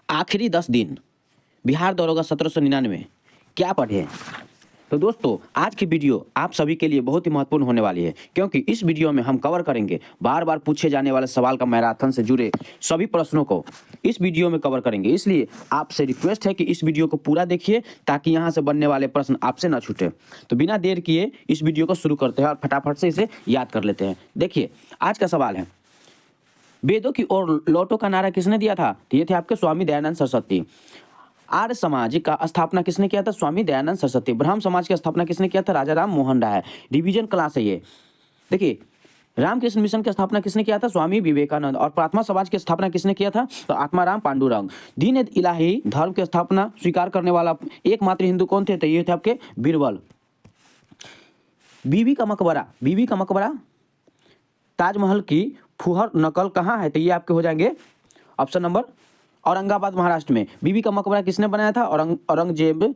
आखिरी 10 दिन बिहार दौरोगा 1799 क्या पढ़े। तो दोस्तों आज की वीडियो आप सभी के लिए बहुत ही महत्वपूर्ण होने वाली है, क्योंकि इस वीडियो में हम कवर करेंगे बार बार पूछे जाने वाले सवाल का मैराथन से जुड़े सभी प्रश्नों को इस वीडियो में कवर करेंगे। इसलिए आपसे रिक्वेस्ट है कि इस वीडियो को पूरा देखिए ताकि यहाँ से बनने वाले प्रश्न आपसे ना छूटे। तो बिना देर किए इस वीडियो को शुरू करते हैं और फटाफट से इसे याद कर लेते हैं। देखिए आज का सवाल है, वेदों की ओर लौटो का नारा किसने दिया था। तो ये थे आपके स्वामी दयानंद सरस्वती। आर्य समाज का स्थापना किसने किया था, स्वामी दयानंद सरस्वती। ब्रह्म समाज की स्थापना किसने किया था, राजा राम मोहन राय। रिवीजन क्लास है ये। देखिए रामकृष्ण मिशन की स्थापना किसने किया था, स्वामी विवेकानंद। और प्रार्थना समाज की स्थापना किसने किया था, तो आत्माराम पांडुरंग। दीन इलाही धर्म की स्थापना स्वीकार करने वाला एकमात्र हिंदू कौन थे, तो ये थे आपके बीरबल। बीबी का मकबरा ताजमहल की फुहर नकल कहाँ है, तो ये आपके हो जाएंगे ऑप्शन नंबर औरंगाबाद महाराष्ट्र में। बीबी का मकबरा किसने बनाया था, औरंगजेब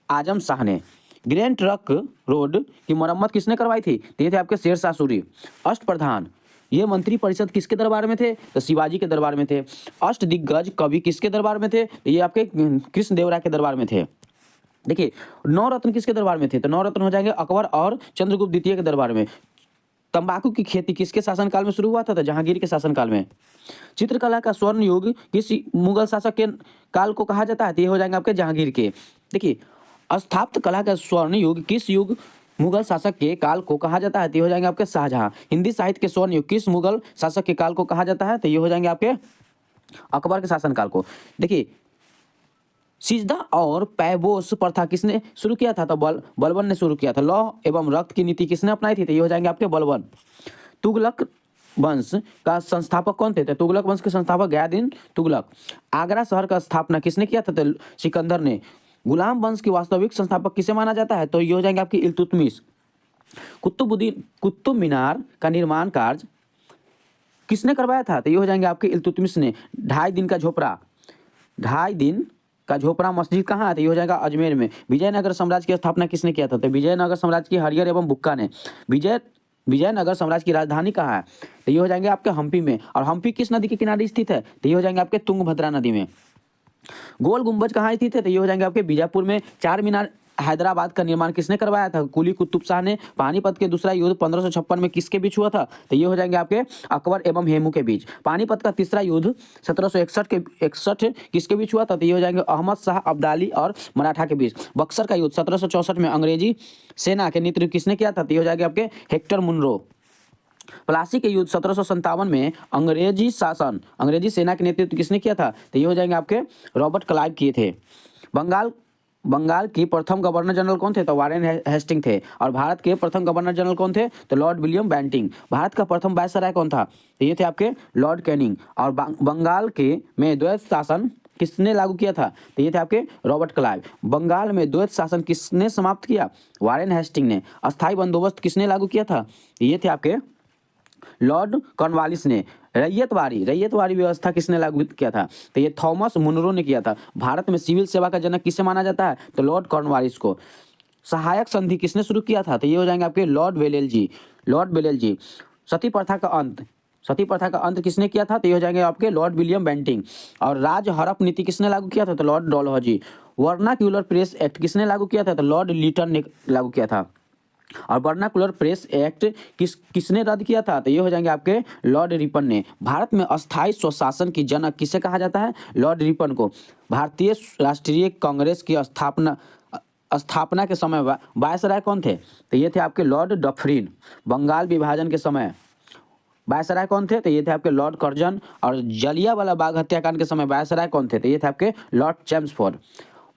आजम शाह ने। ग्रैंड ट्रंक रोड की मरम्मत किसने करवाई थी, तो ये थे आपके शेरशाह सूरी। अष्टप्रधान ये मंत्री परिषद किसके दरबार में थे, तो शिवाजी के दरबार में थे। अष्टदिग्गज कवि किसके दरबार में थे, तो ये आपके कृष्णदेवराय के दरबार में थे। देखिए नवरत्न किसके दरबार में थे, तो नवरत्न हो जाएंगे अकबर और चंद्रगुप्त द्वितीय के दरबार में। तंबाकू की खेती किसके शासनकाल में शुरू हुआ था, तो जहांगीर के शासनकाल में। चित्रकला का स्वर्ण युग किस मुगल शासक के काल को कहा जाता है, तो ये हो जाएंगे आपके जहांगीर के। देखिए स्थापत्य कला का स्वर्ण युग किस युग मुगल शासक के काल को कहा जाता है, तो ये हो जाएंगे आपके शाहजहां। हिंदी साहित्य के स्वर्ण युग किस मुगल शासक के काल को कहा जाता है, तो ये हो जाएंगे आपके अकबर के शासनकाल को। देखिए सिजदा और पैबोस प्रथा किसने शुरू किया था, तो बलबन ने शुरू किया था। लौह एवं रक्त की नीति किसने अपनाई थी, तो ये हो जाएंगे आपके बलबन। तुगलक वंश का संस्थापक कौन थे, तो तुगलक वंश के संस्थापक गयादीन तुगलक। आगरा शहर का स्थापना किसने किया था, तो सिकंदर ने। गुलाम वंश की वास्तविक संस्थापक किसे माना जाता है, तो ये हो जाएंगे आपकी इल्तुतमिश। कुतुब मीनार का निर्माण कार्य किसने करवाया था, तो ये हो जाएंगे आपके इल्तुतमिश ने। 2.5 दिन का झोपड़ा मस्जिद कहाँ है, तो ये हो जाएगा अजमेर में। विजयनगर साम्राज्य की स्थापना किसने किया था, तो विजयनगर साम्राज्य की हरियर एवं बुक्का ने। विजयनगर साम्राज्य की राजधानी कहाँ है, तो ये हो जाएंगे आपके हम्पी में। और हम्पी किस नदी के किनारे स्थित है, तो ये हो जाएंगे आपके तुंगभद्रा नदी में। गोल गुंबज कहाँ स्थित है, तो ये हो जाएंगे आपके बीजापुर में। चार मीनार हैदराबाद का निर्माण किसने करवाया था, कुली कुतुब शाह ने। पानीपत के दूसरा युद्ध 1556 में किसके बीच हुआ था, तो ये हो जाएंगे आपके अकबर एवं हेमू के बीच। पानीपत का तीसरा युद्ध 1761 किसके बीच हुआ था, तो ये हो जाएंगे अहमद शाह अब्दाली और मराठा के बीच। बक्सर का युद्ध 1764 में अंग्रेजी सेना के नेतृत्व किसने किया था, तो ये हो जाएगा आपके हेक्टर मुनरो। प्लासी के युद्ध 1757 में अंग्रेजी सेना के नेतृत्व किसने किया था, तो ये हो जाएंगे आपके रॉबर्ट क्लाइव किए थे। बंगाल की प्रथम गवर्नर जनरल कौन थे, तो वारेन हेस्टिंग थे। और भारत के प्रथम गवर्नर जनरल कौन थे, तो लॉर्ड विलियम बेंटिंग। भारत का प्रथम वायसराय कौन था, तो ये थे आपके लॉर्ड कैनिंग। और बंगाल के में द्वैत शासन किसने लागू किया था, तो ये थे आपके रॉबर्ट क्लाइव। बंगाल में द्वैत शासन किसने समाप्त किया, वारेन हेस्टिंग ने। अस्थायी बंदोबस्त किसने लागू किया था, ये थे आपके लॉर्ड कॉर्नवालिस ने। रैयतवाड़ी व्यवस्था किसने लागू किया था, तो ये थॉमस मुनरो ने किया था। भारत में सिविल सेवा का जनक किसे माना जाता है, तो लॉर्ड कॉर्नवालिस को। सहायक संधि किसने शुरू किया था, तो ये हो जाएंगे आपके लॉर्ड बेलेल जी। सती प्रथा का अंत किसने किया था, तो ये हो जाएंगे आपके लॉर्ड विलियम बेंटिंग। और राज हड़प नीति किसने लागू किया था, तो Lord Dalhousie. Vernacular press act किसने लागू किया था, तो लॉर्ड लिटन ने लागू किया था। और वर्नाकुलर प्रेस एक्ट किसने रद्द किया था, तो ये हो जाएंगे आपके लॉर्ड रिपन ने। भारत में अस्थायी स्वशासन की जनक किसे कहा जाता है, लॉर्ड रिपन को। भारतीय राष्ट्रीय कांग्रेस की स्थापना के समय वायसराय कौन थे, तो ये थे आपके लॉर्ड डफरिन। बंगाल विभाजन के समय वायसराय कौन थे, तो ये थे आपके लॉर्ड कर्जन। और जलियांवाला बाग हत्याकांड के समय वायसराय कौन थे, तो ये थे आपके लॉर्ड चेम्सफोर्ड।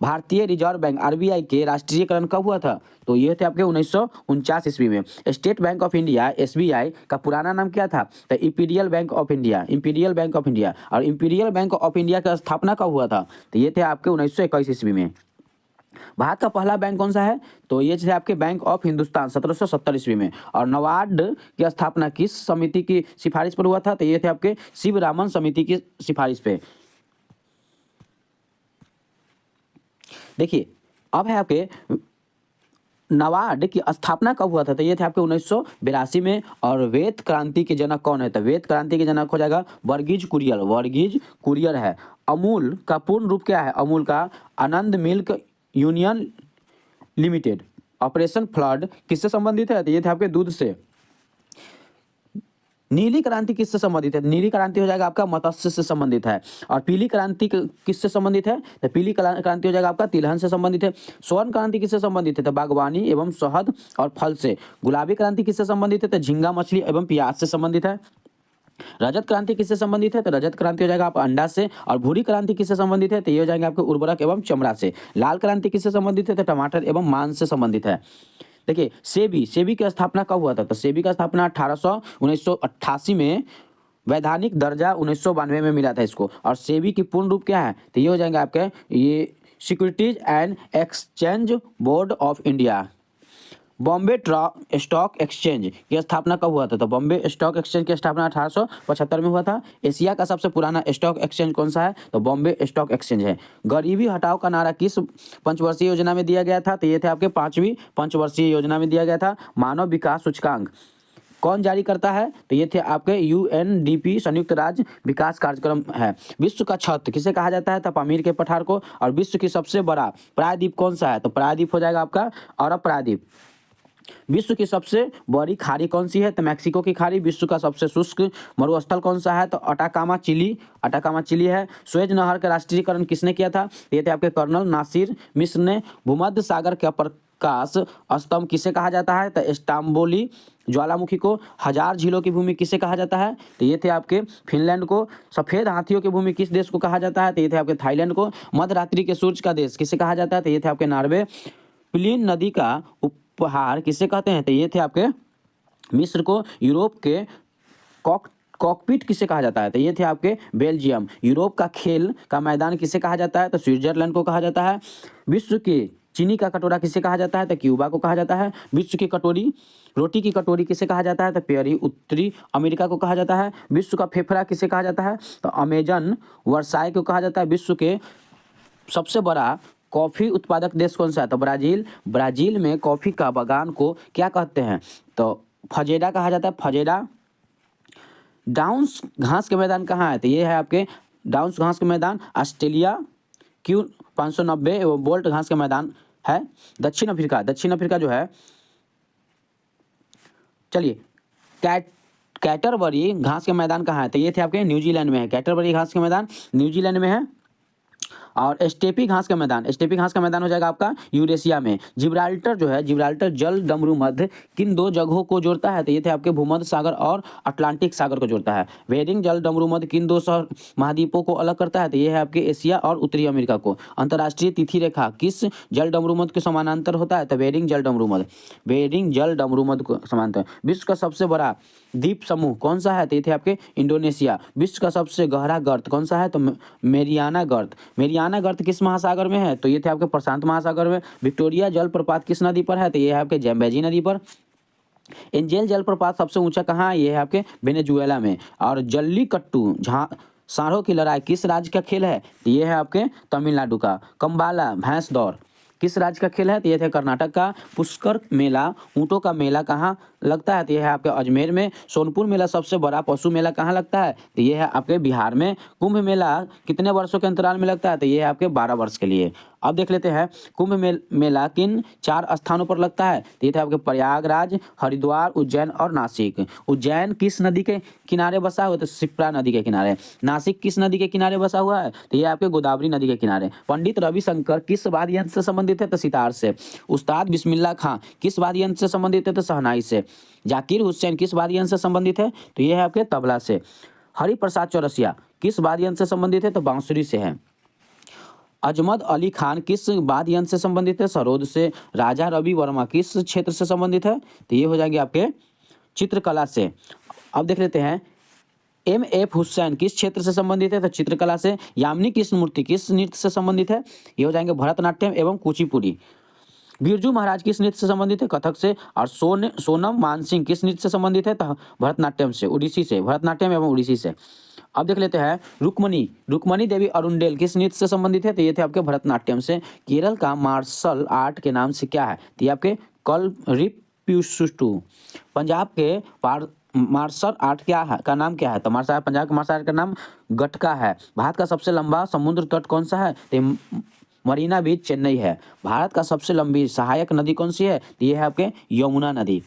भारतीय रिजर्व बैंक आरबीआई के राष्ट्रीयकरण कब हुआ था, तो ये थे आपके 1949 ईस्वी में। State bank of India SBI का पुराना नाम क्या था, तो इंपीरियल बैंक ऑफ इंडिया। और इंपीरियल बैंक ऑफ इंडिया की स्थापना कब हुआ था, तो ये थे आपके 1921 ईस्वी में। भारत का पहला बैंक कौन सा है, तो ये थे आपके बैंक ऑफ हिंदुस्तान 1770 ईस्वी में। और नबार्ड की स्थापना किस समिति की सिफारिश पर हुआ था, तो ये थे आपके शिवरामन समिति की सिफारिश पे। देखिए अब है आपके नाबार्ड की स्थापना कब हुआ था? तो ये थे आपके 1982 में। और वेत क्रांति के जनक कौन है? तो वेत क्रांति के जनक हो जाएगा वर्गीज कुरियल। वर्गीज कुरियल है। अमूल का पूर्ण रूप क्या है? अमूल का Anand milk union limited. Operation flood किससे संबंधित है? तो ये थे आपके दूध से। नीली क्रांति किससे संबंधित है? नीली क्रांति हो जाएगा आपका मत्स्य से संबंधित है। और पीली क्रांति किससे संबंधित है? तो पीली क्रांति हो जाएगा आपका तिलहन से संबंधित है। स्वर्ण क्रांति किससे संबंधित है? तो बागवानी एवं शहद और फल से। गुलाबी क्रांति किससे संबंधित है? तो झींगा मछली एवं प्याज से संबंधित है। रजत क्रांति किससे संबंधित है? तो रजत क्रांति हो जाएगा आप अंडा से। और भूरी क्रांति किससे संबंधित है? तो ये हो जाएंगे आपके उर्वरक एवं चमड़ा से। लाल क्रांति किससे संबंधित है? तो टमाटर एवं मांस से संबंधित है। देखिए सेबी की स्थापना कब हुआ था? तो सेबी का स्थापना 1988 में, वैधानिक दर्जा 1992 में मिला था इसको। और सेबी की पूर्ण रूप क्या है? तो ये हो जाएंगे आपके ये securities and exchange board of India. Bombay stock exchange की स्थापना कब हुआ था? तो बॉम्बे स्टॉक एक्सचेंज की स्थापना 1875 में हुआ था। एशिया का सबसे पुराना स्टॉक एक्सचेंज कौन सा है? तो बॉम्बे स्टॉक एक्सचेंज है। गरीबी हटाओ का नारा किस पंचवर्षीय योजना में दिया गया था? तो ये थे आपके 5वीं पंचवर्षीय योजना में दिया गया था। मानव विकास सूचकांक कौन जारी करता है? तो ये थे आपके UNDP संयुक्त राज्य विकास कार्यक्रम है। विश्व का छत किसे कहा जाता है? तो पामीर के पठार को। और विश्व की सबसे बड़ा प्रायद्वीप कौन सा है? तो प्रायद्वीप हो जाएगा आपका अरब प्रायद्वीप। विश्व की सबसे बड़ी खाड़ी कौन सी है? तो मैक्सिको की खाड़ी। विश्व का सबसे शुष्क मरुस्थल कौन सा है? तो अटाकामा चिली है। सुएज नहर का राष्ट्रीयकरण किसने किया था? ये थे आपके कर्नल नासिर मिस्र ने। भूमध्य सागर का प्रकाश स्तंभ किसे कहा जाता है? तो स्टाम्बोली ज्वालामुखी को। हजार झीलों की भूमि किसे कहा जाता है? तो ये थे आपके फिनलैंड को। सफेद हाथियों की भूमि किस देश को कहा जाता है? तो ये थे आपके थाईलैंड को। मध्यरात्रि के सूर्य का देश किसे कहा जाता है? तो ये थे आपके नॉर्वे। प्लीन नदी का उपहार किसे कहते हैं? तो ये थे आपके मिस्र को। यूरोप के कॉकपिट किसे कहा जाता है? तो ये थे आपके बेल्जियम। यूरोप का खेल का मैदान किसे कहा जाता है? तो स्विट्जरलैंड को कहा जाता है। विश्व के चीनी का कटोरा किसे कहा जाता है? तो क्यूबा को कहा जाता है। विश्व की रोटी की कटोरी किसे कहा जाता है? तो पेरी उत्तरी अमेरिका को कहा जाता है। विश्व का फेफड़ा किसे कहा जाता है? तो अमेजन वर्साई को कहा जाता है। विश्व के सबसे बड़ा कॉफी उत्पादक देश कौन सा है? तो ब्राजील। ब्राजील में कॉफी का बागान को क्या कहते हैं? तो फजेडा कहा जाता है। फजेडा। डाउन्स घास के मैदान कहाँ है? तो ये है आपके डाउन्स घास के मैदान ऑस्ट्रेलिया। क्यू 590 बोल्ट घास के मैदान है दक्षिण अफ्रीका जो है। चलिए कैटरबरी घास के मैदान कहाँ है? तो ये थे आपके न्यूजीलैंड में है। कैटरबरी घास के मैदान न्यूजीलैंड में है। और स्टेपी घास का मैदान हो जाएगा आपका यूरेशिया में। जिब्राल्टर जो है, जिब्राल्टर जल डमरू मध्य किन दो जगहों को जोड़ता है? तो ये थे आपके भूमध्य सागर और अटलांटिक सागर को जोड़ता है। बेरिंग जल डमरू मध्य किन दो महाद्वीपों को अलग करता है? तो ये है आपके एशिया और उत्तरी अमेरिका को। अंतर्राष्ट्रीय तिथि रेखा किस जल डमरू मध्य के समानांतर होता है? तो बेरिंग जल डमरू मध्य को समानांतर। विश्व का सबसे बड़ा द्वीप समूह कौन सा है? तो ये थे आपके इंडोनेशिया। विश्व का सबसे गहरा गर्त कौन सा है? तो मेरियाना गर्त किस महासागर में है? तो ये थे आपके प्रशांत महासागर में। विक्टोरिया जलप्रपात किस नदी पर है? तो ये है आपके जैम्बेजी नदी पर। एंजेल जलप्रपात सबसे ऊंचा कहाँ है? ये है आपके वेनेजुएला में। और जल्लीकट्टू सांडों की लड़ाई किस राज्य का खेल है? तो ये है आपके तमिलनाडु का। कंबाला भैंस दौड़ किस राज्य का खेल है? तो ये थे कर्नाटक का। पुष्कर मेला ऊँटों का मेला कहाँ लगता है? तो ये है आपके अजमेर में। सोनपुर मेला सबसे बड़ा पशु मेला कहाँ लगता है? तो ये है आपके बिहार में। कुंभ मेला कितने वर्षों के अंतराल में लगता है? तो ये है आपके 12 वर्ष के लिए। अब देख लेते हैं कुंभ मेला किन 4 स्थानों पर लगता है? तो ये थे आपके प्रयागराज, हरिद्वार, उज्जैन और नासिक। उज्जैन किस नदी के किनारे बसा हुआ है? तो शिप्रा नदी के किनारे। नासिक किस नदी के किनारे बसा हुआ है? तो ये आपके गोदावरी नदी के किनारे। पंडित रविशंकर किस वाद्य यंत्र से संबंधित है? तो सितार से। उस्ताद बिस्मिल्लाह खां किस वाद्य यंत्र से संबंधित है? तो शहनाई से। जाकिर हुसैन किस वाद्य यंत्र से संबंधित है? तो ये है आपके तबला से। हरिप्रसाद चौरसिया किस वाद्य यंत्र से संबंधित है? तो बांसुरी से है। अजमद अली खान किस वाद्य यंत्र से संबंधित है? सरोद से। राजा रवि वर्मा किस क्षेत्र से संबंधित है? तो ये हो जाएंगे आपके चित्रकला से। अब देख लेते हैं MF हुसैन किस क्षेत्र से संबंधित है? तो चित्रकला से। यामिनी कृष्णमूर्ति किस नृत्य से संबंधित है? ये हो जाएंगे भरतनाट्यम एवं कुचिपुड़ी। बिरजू महाराज किस नृत्य से संबंधित है? कथक से। और सोनम मानसिंह किस नृत्य से संबंधित है? तो भरतनाट्यम से, उड़ीसी से। भरतनाट्यम एवं उड़ीसी से। अब देख लेते हैं रुक्मणी देवी अरुंडेल किस नृत्य से संबंधित है? तो ये थे आपके भरतनाट्यम से। केरल का मार्शल आर्ट के नाम से क्या है? तो ये आपके कलरिप्युसुटू। पंजाब के मार्शल आर्ट क्या है का नाम क्या है? तो पंजाब के मार्शल आर्ट का नाम गटका है। भारत का सबसे लंबा समुद्र तट कौन सा है? तो मरीना बीच चेन्नई है। भारत का सबसे लंबी सहायक नदी कौन सी है? तो ये है आपके यमुना नदी।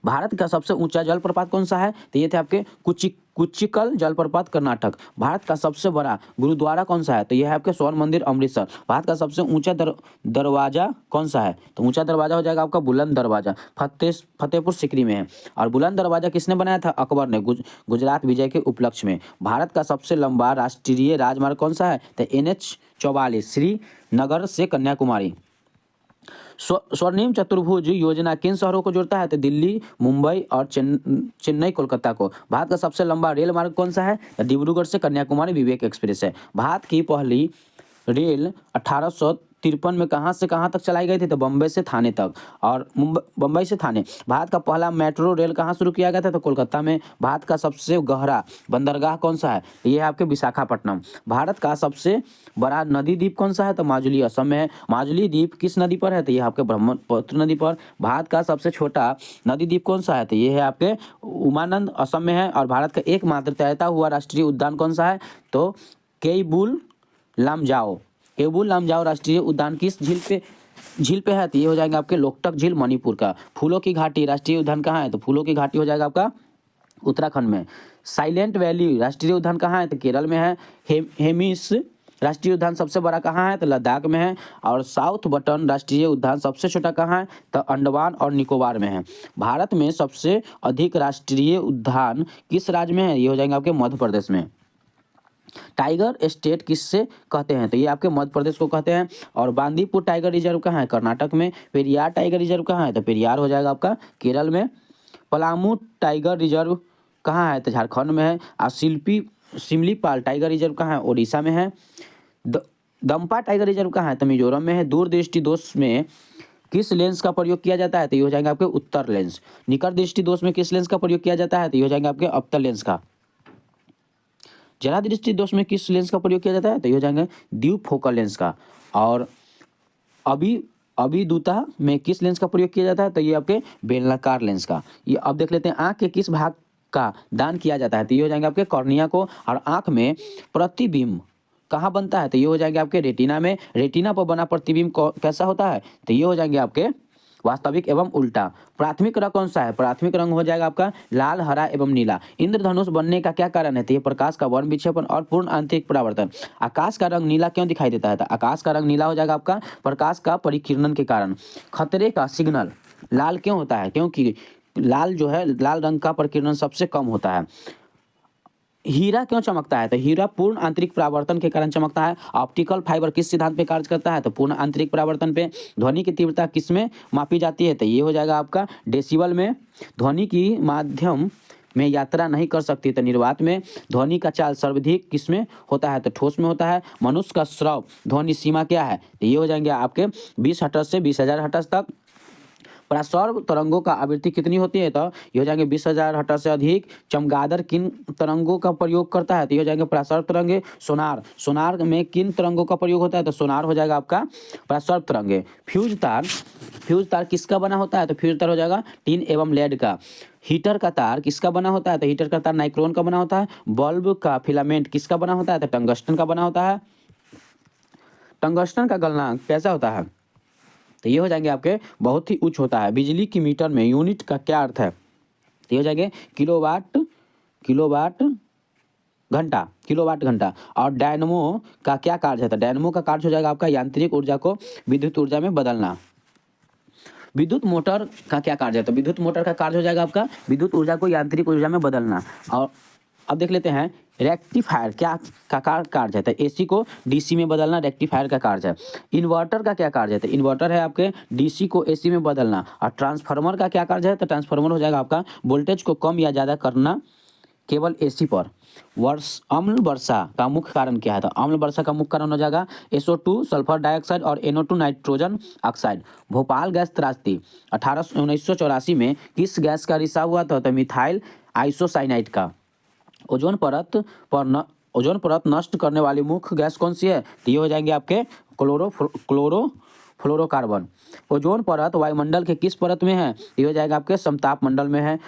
भारत का सबसे ऊंचा जलप्रपात कौन सा है? तो ये थे आपके कुचिकल जलप्रपात कर्नाटक। भारत का सबसे बड़ा गुरुद्वारा कौन सा है? तो यह है आपके स्वर्ण मंदिर अमृतसर। भारत का सबसे ऊंचा दरवाजा कौन सा है? तो ऊंचा दरवाजा हो जाएगा आपका बुलंद दरवाजा, फतेहपुर सीकरी में है। और बुलंद दरवाजा किसने बनाया था? अकबर ने, गुजरात विजय के उपलक्ष्य में। भारत का सबसे लंबा राष्ट्रीय राजमार्ग कौन सा है? तो NH-44 श्रीनगर से कन्याकुमारी। स्वर्णिम चतुर्भुज योजना किन शहरों को जोड़ता है? तो दिल्ली, मुंबई और चेन्नई कोलकाता को। भारत का सबसे लंबा रेल मार्ग कौन सा है? डिब्रूगढ़ से कन्याकुमारी विवेक एक्सप्रेस है। भारत की पहली रेल 1853 में कहाँ से कहाँ तक चलाई गई थी? तो बम्बई से थाने तक। और बम्बई से थाने। भारत का पहला मेट्रो रेल कहाँ शुरू किया गया था? तो कोलकाता में। भारत का सबसे गहरा बंदरगाह कौन सा है? ये है आपके विशाखापट्टनम। भारत का सबसे बड़ा नदी द्वीप कौन सा है? तो माजुली असम में है। माजुली द्वीप किस नदी पर है? तो ये आपके ब्रह्मपुत्र नदी पर। भारत का सबसे छोटा नदी द्वीप कौन सा है? तो ये है आपके उमानंद असम में है। और भारत का एकमात्र तैरता हुआ राष्ट्रीय उद्यान कौन सा है? तो केबुल लामजाओ राष्ट्रीय उद्यान किस झील पे है? तो ये हो जाएगा आपके लोकटक झील मणिपुर का। फूलों की घाटी राष्ट्रीय उद्यान कहाँ है? तो फूलों की घाटी हो जाएगा आपका उत्तराखंड में। साइलेंट वैली राष्ट्रीय उद्यान कहाँ है? तो केरल में है। हेमिस राष्ट्रीय उद्यान सबसे बड़ा कहाँ है? तो लद्दाख में है। और साउथ बटन राष्ट्रीय उद्यान सबसे छोटा कहाँ है? तो अंडमान और निकोबार में है। भारत में सबसे अधिक राष्ट्रीय उद्यान किस राज्य में है? ये हो जाएंगे आपके मध्य प्रदेश में। टाइगर स्टेट किससे कहते हैं? तो ये आपके मध्य प्रदेश को कहते हैं। और बांदीपुर टाइगर रिजर्व कहाँ है? कर्नाटक में। पेरियार टाइगर रिजर्व कहाँ है? तो पेरियार हो जाएगा आपका केरल में। पलामू टाइगर रिजर्व कहाँ है? तो झारखंड में है। और सिमलीपाल टाइगर रिजर्व कहाँ है? ओडिशा में है। दम्पा टाइगर रिजर्व कहाँ है? तो मिजोरम में है। दूरदृष्टि दोष में किस लेंस का प्रयोग किया जाता है? तो ये हो जाएंगे आपके उत्तर लेंस। निकट दृष्टि दोष में किस लेंस का प्रयोग किया जाता है? तो ये हो जाएंगे आपके अवतल लेंस का। जरा दृष्टि दोष में किस लेंस का प्रयोग किया जाता है? तो ये हो जाएंगे द्विफोकल लेंस का। और अभिदुता में किस लेंस का प्रयोग किया जाता है? तो ये आपके बेलनाकार लेंस का। ये अब देख लेते हैं आंख के किस भाग का दान किया जाता है? तो ये हो जाएंगे आपके कॉर्निया को। और आंख में प्रतिबिंब कहाँ बनता है? तो ये हो जाएंगे आपके रेटिना में। रेटिना पर बना प्रतिबिंब कैसा होता है? तो ये हो जाएंगे आपके वास्तविक एवं उल्टा। प्राथमिक रंग कौन सा है? प्राथमिक रंग हो जाएगा आपका लाल, हरा एवं नीला। इंद्रधनुष बनने का क्या कारण है? तो ये प्रकाश का वर्ण विक्षेपण और पूर्ण आंतरिक परावर्तन। आकाश का रंग नीला क्यों दिखाई देता है? तो आकाश का रंग नीला हो जाएगा आपका प्रकाश का परिकिरण के कारण। खतरे का सिग्नल लाल क्यों होता है? क्योंकि लाल जो है, लाल रंग का परिकिरण सबसे कम होता है। हीरा क्यों चमकता है? तो हीरा पूर्ण आंतरिक परावर्तन के कारण चमकता है। ऑप्टिकल फाइबर किस सिद्धांत पे कार्य करता है? तो पूर्ण आंतरिक परावर्तन पे। ध्वनि की तीव्रता किस में मापी जाती है? तो ये हो जाएगा आपका डेसिबल में। ध्वनि की माध्यम में यात्रा नहीं कर सकती तो निर्वात में। ध्वनि का चाल सर्वाधिक किस में होता है? तो ठोस में होता है। मनुष्य का श्रव ध्वनि सीमा क्या है? तो ये हो जाएंगे आपके 20 हर्ट्ज से 20,000 हर्ट्ज तक। परासौर तरंगों का आवृत्ति कितनी होती है? तो ये हो जाएंगे 20,000 हर्ट्ज से अधिक। चमगादड़ किन तरंगों का प्रयोग करता है? तो ये हो जाएंगे परासौर तरंगे। सोनार में किन तरंगों का प्रयोग होता है? तो सोनार हो जाएगा आपका परासौर तरंगे। फ्यूज तार किसका बना होता है? तो फ्यूज तार हो जाएगा टिन एवं लेड का। हीटर का तार किसका बना होता है? तो हीटर का तार नाइक्रोन का बना होता है। बल्ब का फिलामेंट किसका बना होता है? तो टंगस्टन का बना होता है। टंगस्टन का गलनांक कैसा होता है? तो ये हो जाएंगे आपके बहुत ही उच्च होता है। बिजली की मीटर में यूनिट का क्या अर्थ है? तो ये हो जाएंगे किलोवाट घंटा। और डायनमो का क्या कार्य है? तो डायनमो का कार्य हो जाएगा आपका यांत्रिक ऊर्जा को विद्युत ऊर्जा में बदलना। विद्युत मोटर का क्या कार्य है? तो विद्युत मोटर का कार्य हो जाएगा आपका विद्युत ऊर्जा को यांत्रिक ऊर्जा में बदलना। और अब देख लेते हैं रेक्टिफायर क्या का कार्य है? तो एसी को डीसी में बदलना रेक्टिफायर का कार्य है। इन्वर्टर का क्या कार्य है? तो इन्वर्टर है आपके डीसी को एसी में बदलना। और ट्रांसफार्मर का क्या कार्य है? तो ट्रांसफार्मर हो जाएगा आपका वोल्टेज को कम या ज़्यादा करना केवल एसी पर। अम्ल वर्षा का मुख्य कारण क्या है? तो अम्ल वर्षा का मुख्य कारण हो जाएगा SO2 सल्फर डाइऑक्साइड और NO2 nitrogen oxide. Bhopal gas त्रासदी 1984 में किस गैस का रिसाव हुआ था? तो मिथाइल आइसोसाइनाइड का। ओजोन परत नष्ट करने वाली मुख्य गैस कौन सी है? तो ये हो जाएंगे आपके क्लोरो फ्लोरोकार्बन। ओजोन परत वायुमंडल के किस परत में है? ये हो जाएगा आपके समताप मंडल में है।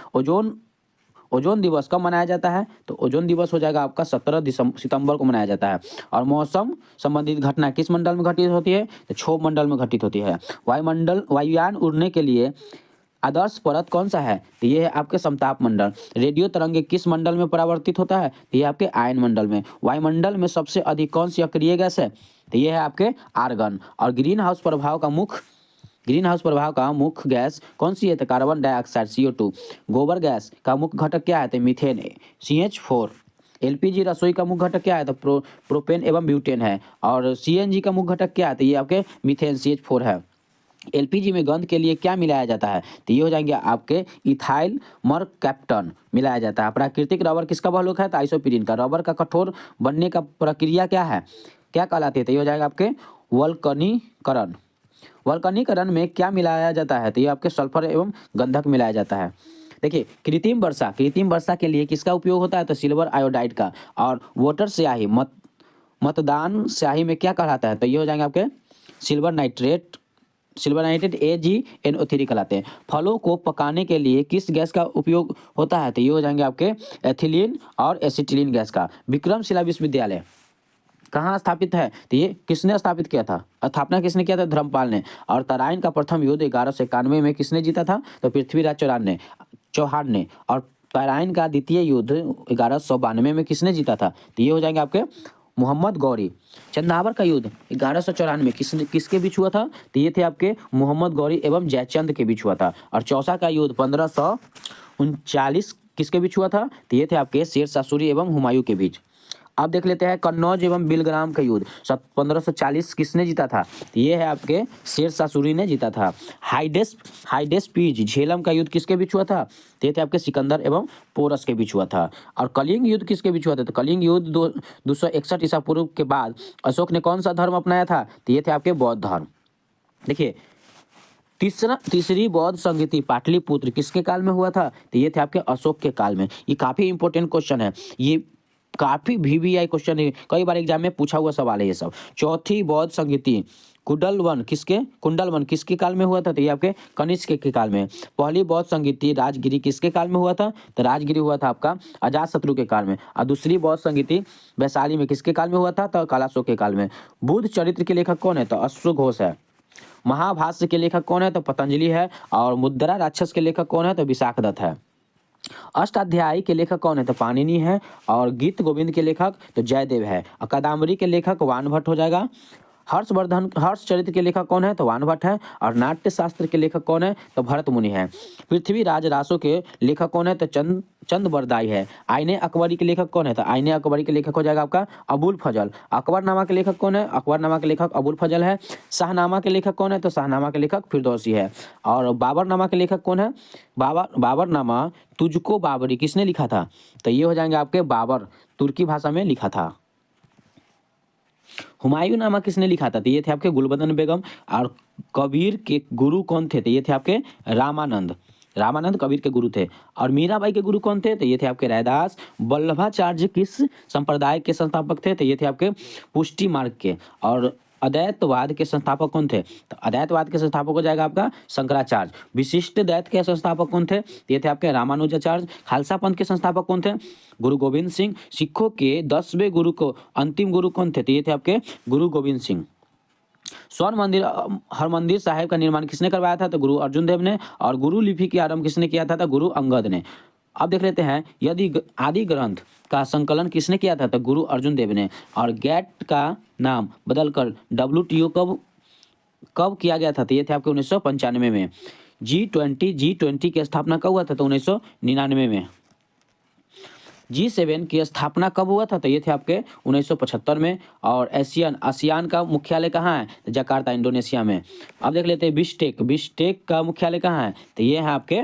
ओजोन दिवस कब मनाया जाता है? तो ओजोन दिवस हो जाएगा आपका 17 सितंबर को मनाया जाता है। और मौसम संबंधित घटना किस मंडल में घटित होती है? तो क्षोभ मंडल में घटित होती है। वायुयान उड़ने के लिए आदर्श परत कौन सा है? तो ये है आपके समताप मंडल। रेडियो तरंगे किस मंडल में परावर्तित होता है? तो ये आपके आयन मंडल में। वायुमंडल में सबसे अधिक कौन सी अक्रिय गैस है? तो ये है आपके आर्गन। और ग्रीन हाउस प्रभाव का मुख्य गैस कौन सी है? तो कार्बन डाइऑक्साइड CO2। गोबर गैस का मुख्य घटक क्या है? तो मीथेन CH4। LPG रसोई का मुख्य घटक क्या है? तो प्रोपेन एवं ब्यूटेन है। और CNG का मुख्य घटक क्या है? तो ये आपके मीथेन CH4 है। LPG में गंध के लिए क्या मिलाया जाता है? तो ये हो जाएंगे आपके इथाइल मरकैप्टन मिलाया जाता है। प्राकृतिक रबर किसका बहुलक है? तो आइसोप्रीन का। रबर का कठोर बनने का प्रक्रिया क्या है, क्या कहलाती है? तो ये हो जाएगा आपके वल्कनीकरण। वल्कनीकरण में क्या मिलाया जाता है? तो ये आपके सल्फर एवं गंधक मिलाया जाता है। देखिए कृत्रिम वर्षा के लिए किसका उपयोग होता है? तो सिल्वर आयोडाइड का। और वोटर स्याही मतदान स्याही में क्या कहलाता है? तो ये हो जाएंगे आपके सिल्वर नाइट्रेट AgNO3 कहलाते हैं। फलों को पकाने के लिए किस गैस का उपयोग होता है? तो ये हो जाएंगे आपके एथिलीन और एसिटिलीन गैस का। विक्रमशिला विश्वविद्यालय कहाँ स्थापित है? तो ये किसने स्थापित किया था? स्थापना किसने किया था? धर्मपाल ने। और तराइन का प्रथम युद्ध 1191 में किसने जीता था? तो पृथ्वीराज चौहान ने। और तराइन का द्वितीय युद्ध 1192 में किसने जीता था? तो ये हो जाएंगे आपके मोहम्मद गौरी। चंदावर का युद्ध 1194 में किसके बीच हुआ था? तो ये थे आपके मोहम्मद गौरी एवं जयचंद के बीच हुआ था। और चौसा का युद्ध 1539 किसके बीच हुआ था? तो ये थे आपके शेर शाह सूरी एवं हुमायूं के बीच। अब देख लेते हैं कन्नौज एवं बिलग्राम का युद्ध 1540 किसने जीता था? तो ये है आपके शेर शाह सूरी ने जीता था। हाइडेस्पीज झेलम का युद्ध किसके बीच हुआ था? तो ये थे आपके सिकंदर एवं पोरस के बीच हुआ था। और कलिंग युद्ध किसके बीच हुआ था? तो कलिंग युद्ध 261 ईसा पूर्व के बाद अशोक ने कौन सा धर्म अपनाया था? तो ये थे आपके बौद्ध धर्म। देखिए तीसरी बौद्ध संगीति पाटलिपुत्र किसके काल में हुआ था? तो ये थे आपके अशोक के काल में। ये काफी इंपॉर्टेंट क्वेश्चन है, ये काफी VVI क्वेश्चन है, कई बार एग्जाम में पूछा हुआ सवाल है ये सब। चौथी बौद्ध संगीति कुंडलवन किसके काल में हुआ था? तो ये आपके कनिष्क के काल में। पहली बौद्ध संगीति राजगिरी किसके काल में हुआ था? तो राजगिरी हुआ था आपका अजातशत्रु के काल में। और दूसरी बौद्ध संगीति वैशाली में किसके काल में हुआ था? तो कालाशोक के काल में। बुद्ध चरित्र के लेखक कौन है? तो अश्वघोष है। महाभाष्य के लेखक कौन है? तो पतंजलि है। और मुद्रा राक्षस के लेखक कौन है? तो विशाखदत्त है। अष्टाध्यायी के लेखक कौन है? तो पाणिनि है। और गीत गोविंद के लेखक तो जयदेव है। और कादम्बरी के लेखक वानभट्ट हो जाएगा। हर्ष चरित्र के लेखक कौन है? तो वानभट्ट है। और नाट्य शास्त्र के लेखक कौन है? तो भरत मुनि है। पृथ्वीराज रासो के लेखक कौन है? तो चंद बरदाई है। आईने अकबरी के लेखक कौन है? तो आईने अकबरी के लेखक हो जाएगा आपका अबुल फजल। अकबरनामा के लेखक कौन है? अकबरनामा के लेखक अबुल फजल है। शाहनामा के लेखक कौन है? तो शाहनामा के लेखक फिरदौसी है। और बाबरनामा के लेखक कौन है? बाबरनामा तुझको बाबरी किसने लिखा था? तो ये हो जाएंगे आपके बाबर, तुर्की भाषा में लिखा था। हुमायूं नामा किसने लिखा था? तो ये थे आपके गुलबदन बेगम। और कबीर के गुरु कौन थे? तो ये थे आपके रामानंद कबीर के गुरु थे। और मीराबाई के गुरु कौन थे? तो ये थे आपके रैदास। वल्लभाचार्य किस संप्रदाय के संस्थापक थे? तो ये थे आपके पुष्टि मार्ग के। और अद्वैतवाद के संस्थापक कौन थे? तो अद्वैतवाद के संस्थापक हो जाएगा आपका शंकराचार्य। विशिष्ट द्वैत के संस्थापक कौन थे? तो ये थे आपके रामानुजाचार्य। खालसा पंथ के संस्थापक कौन थे? गुरु गोविंद सिंह। सिखों के 10वें गुरु को अंतिम गुरु कौन थे? तो ये थे आपके गुरु गोविंद सिंह। स्वर्ण मंदिर हरमंदिर साहिब का निर्माण किसने करवाया था? तो गुरु अर्जुन देव ने। और गुरु लिपि की आरंभ किसने किया था? तो गुरु अंगद ने। अब देख लेते हैं यदि आदि ग्रंथ का संकलन किसने किया था? तो गुरु अर्जुन देव ने। और गैट का नाम बदलकर WTO कब किया गया था? तो ये थे आपके 1995 में। G20 की स्थापना कब हुआ था? तो 1999 में। G7 की स्थापना कब हुआ था? तो ये थे आपके 1975 में। और आसियान का मुख्यालय कहाँ है? तो जकार्ता इंडोनेशिया में। अब देख लेते हैं बिश्टेक का मुख्यालय कहाँ है? तो ये है आपके